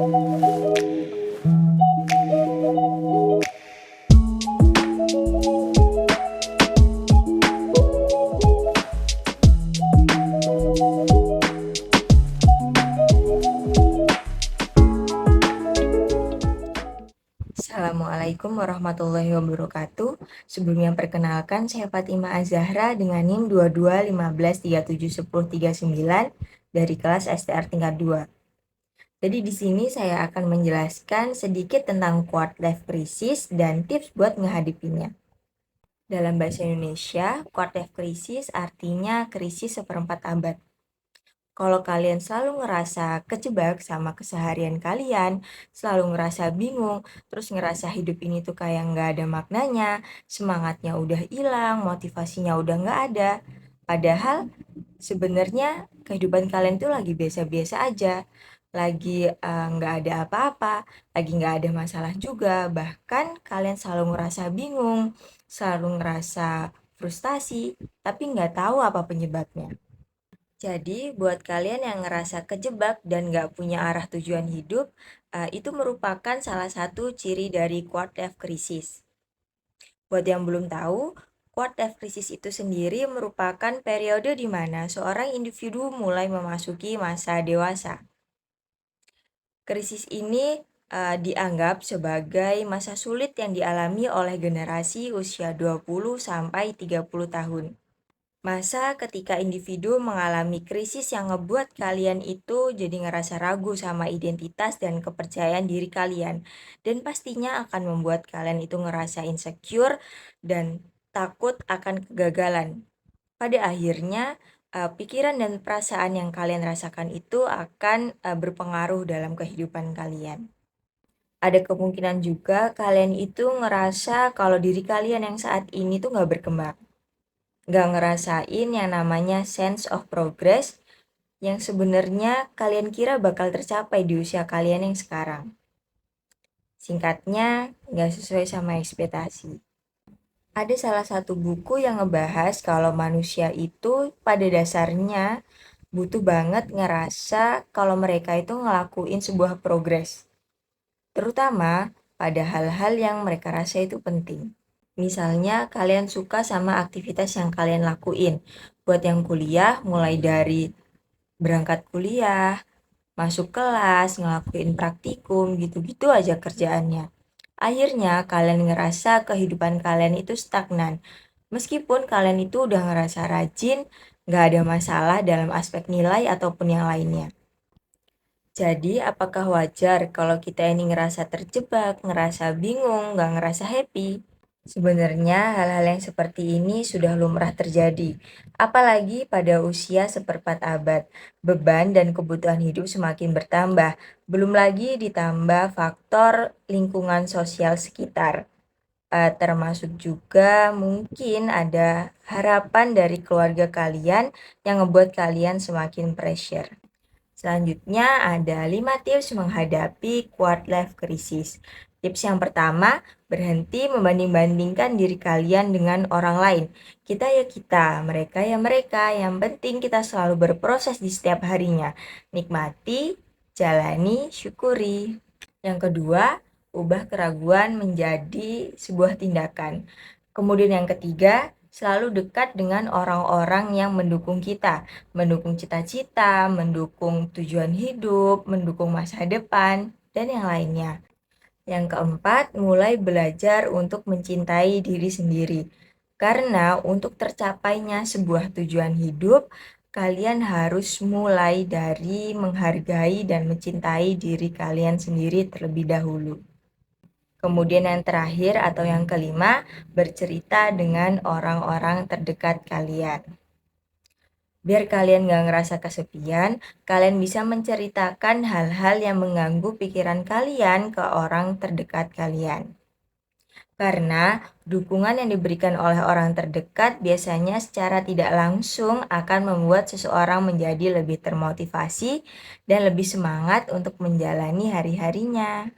Assalamualaikum warahmatullahi wabarakatuh. Sebelumnya perkenalkan, saya Fatima Azahra dengan NIM 2215371039 dari kelas STR tingkat 2. Jadi di sini saya akan menjelaskan sedikit tentang quarter life crisis dan tips buat menghadapinya. Dalam bahasa Indonesia, quarter life crisis artinya krisis seperempat abad. Kalau kalian selalu ngerasa kejebak sama keseharian kalian, selalu ngerasa bingung, terus ngerasa hidup ini tuh kayak nggak ada maknanya, semangatnya udah hilang, motivasinya udah nggak ada. Padahal sebenarnya kehidupan kalian tuh lagi biasa-biasa aja, lagi nggak ada apa-apa, lagi nggak ada masalah juga. Bahkan kalian selalu ngerasa bingung, selalu ngerasa frustasi, tapi nggak tahu apa penyebabnya. Jadi, buat kalian yang ngerasa kejebak dan nggak punya arah tujuan hidup, itu merupakan salah satu ciri dari quarter life crisis. Buat yang belum tahu, quarter life crisis itu sendiri merupakan periode di mana seorang individu mulai memasuki masa dewasa. Krisis ini dianggap sebagai masa sulit yang dialami oleh generasi usia 20 sampai 30 tahun. Masa ketika individu mengalami krisis yang ngebuat kalian itu jadi ngerasa ragu sama identitas dan kepercayaan diri kalian. Dan pastinya akan membuat kalian itu ngerasa insecure dan takut akan kegagalan. Pada akhirnya, pikiran dan perasaan yang kalian rasakan itu akan berpengaruh dalam kehidupan kalian. Ada kemungkinan juga kalian itu ngerasa kalau diri kalian yang saat ini tuh nggak berkembang, nggak ngerasain yang namanya sense of progress yang sebenarnya kalian kira bakal tercapai di usia kalian yang sekarang. Singkatnya, nggak sesuai sama ekspektasi. Ada salah satu buku yang ngebahas kalau manusia itu pada dasarnya butuh banget ngerasa kalau mereka itu ngelakuin sebuah progres. Terutama pada hal-hal yang mereka rasa itu penting. Misalnya kalian suka sama aktivitas yang kalian lakuin. Buat yang kuliah, mulai dari berangkat kuliah, masuk kelas, ngelakuin praktikum, gitu-gitu aja kerjaannya. Akhirnya kalian ngerasa kehidupan kalian itu stagnan. Meskipun kalian itu udah ngerasa rajin, gak ada masalah dalam aspek nilai ataupun yang lainnya. Jadi, apakah wajar kalau kita ini ngerasa terjebak, ngerasa bingung, gak ngerasa happy? Sebenarnya hal-hal yang seperti ini sudah lumrah terjadi, apalagi pada usia seperempat abad. Beban dan kebutuhan hidup semakin bertambah, belum lagi ditambah faktor lingkungan sosial sekitar. Termasuk juga mungkin ada harapan dari keluarga kalian yang ngebuat kalian semakin pressure. Selanjutnya ada 5 tips menghadapi quarter life crisis. Tips yang pertama, berhenti membanding-bandingkan diri kalian dengan orang lain. Kita ya kita, mereka ya mereka. Yang penting kita selalu berproses di setiap harinya. Nikmati, jalani, syukuri. Yang kedua, ubah keraguan menjadi sebuah tindakan. Kemudian yang ketiga, selalu dekat dengan orang-orang yang mendukung kita, mendukung cita-cita, mendukung tujuan hidup, mendukung masa depan, dan yang lainnya. Yang keempat, mulai belajar untuk mencintai diri sendiri. Karena untuk tercapainya sebuah tujuan hidup, kalian harus mulai dari menghargai dan mencintai diri kalian sendiri terlebih dahulu. Kemudian yang terakhir atau yang kelima, bercerita dengan orang-orang terdekat kalian. Biar kalian gak ngerasa kesepian, kalian bisa menceritakan hal-hal yang mengganggu pikiran kalian ke orang terdekat kalian. Karena dukungan yang diberikan oleh orang terdekat biasanya secara tidak langsung akan membuat seseorang menjadi lebih termotivasi dan lebih semangat untuk menjalani hari-harinya.